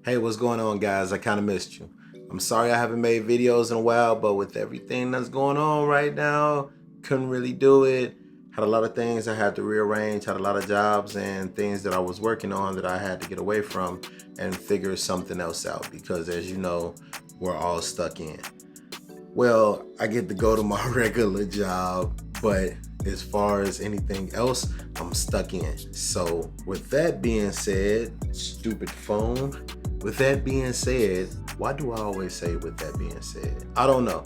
Hey, what's going on, guys? I kind of missed you. I'm sorry I haven't made videos in a while, but with everything that's going on right now, couldn't really do it. Had a lot of things I had to rearrange, had a lot of jobs and things that I was working on that I had to get away from and figure something else out because, as you know, we're all stuck in. Well, I get to go to my regular job, but as far as anything else, I'm stuck in. So with that being said, stupid phone. With that being said, why do I always say with that being said? I don't know.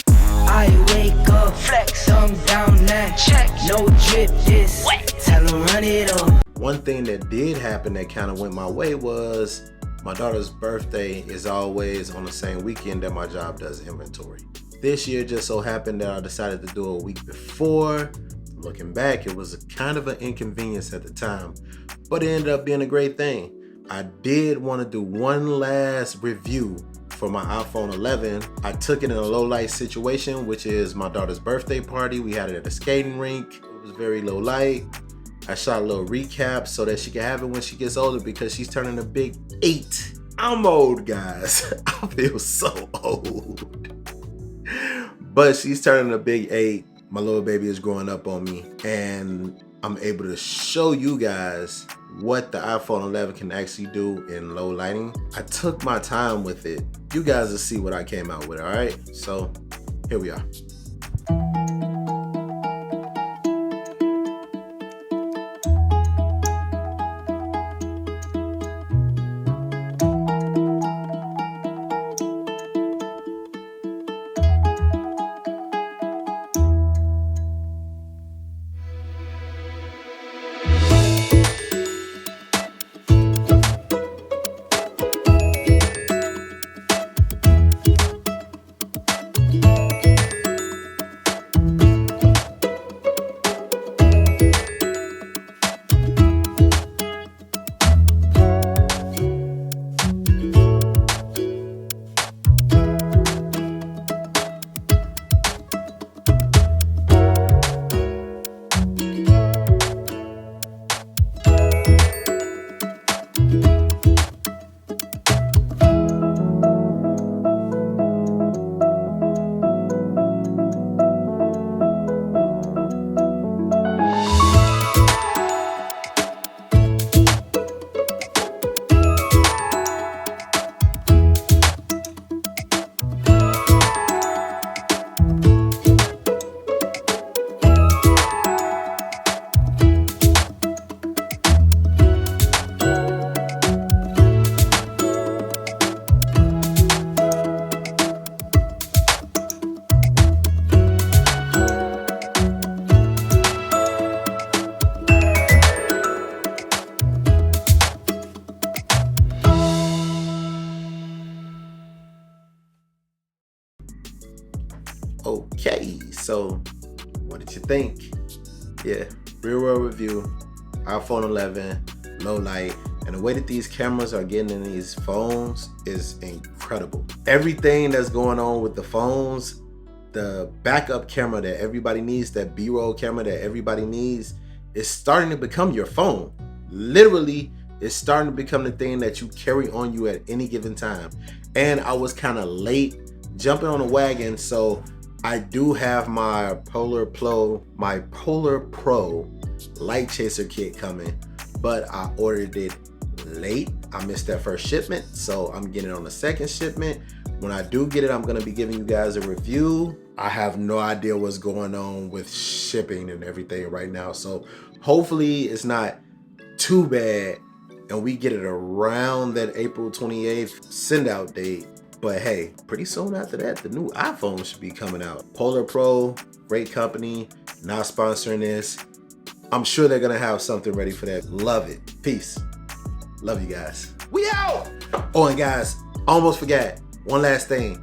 I wake up, flex, thumb down now, check, no drip this, tell them run it up. One thing that did happen that kind of went my way was my daughter's birthday is always on the same weekend that my job does inventory. This year just so happened that I decided to do it a week before. Looking back, it was kind of an inconvenience at the time, but it ended up being a great thing. I did want to do one last review for my iPhone 11. I took it in a low light situation, which is my daughter's birthday party. We had it at a skating rink. It was very low light. I shot a little recap so that she can have it when she gets older because she's turning a big 8. I'm old, guys. I feel so old. But she's turning a big 8. My little baby is growing up on me, and I'm able to show you guys what the iPhone 11 can actually do in low lighting. I took my time with it. You guys will see what I came out with, all right? So here we are. Okay, so what did you think? Yeah, real world review, iPhone 11, low light, and the way that these cameras are getting in these phones is incredible. Everything that's going on with the phones, the backup camera that everybody needs, that B-roll camera that everybody needs, is starting to become your phone. Literally, it's starting to become the thing that you carry on you at any given time. And I was kind of late jumping on the wagon, so I do have my Polar Pro light chaser kit coming, but I ordered it late. I missed that first shipment, so I'm getting it on the second shipment. When I do get it, I'm gonna be giving you guys a review. I have no idea what's going on with shipping and everything right now, so hopefully it's not too bad and we get it around that April 28th send out date. But hey, pretty soon after that, the new iPhone should be coming out. Polar Pro, great company, not sponsoring this. I'm sure they're gonna have something ready for that. Love it. Peace. Love you guys. We out! Oh, and guys, almost forgot. One last thing.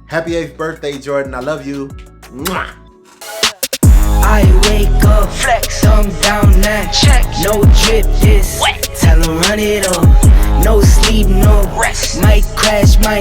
Happy 8th birthday, Jordan. I love you. Mwah! I wake up, flex, thumb down now, check, no drip this, tell them run it up, no sleep, no rest, might crash, might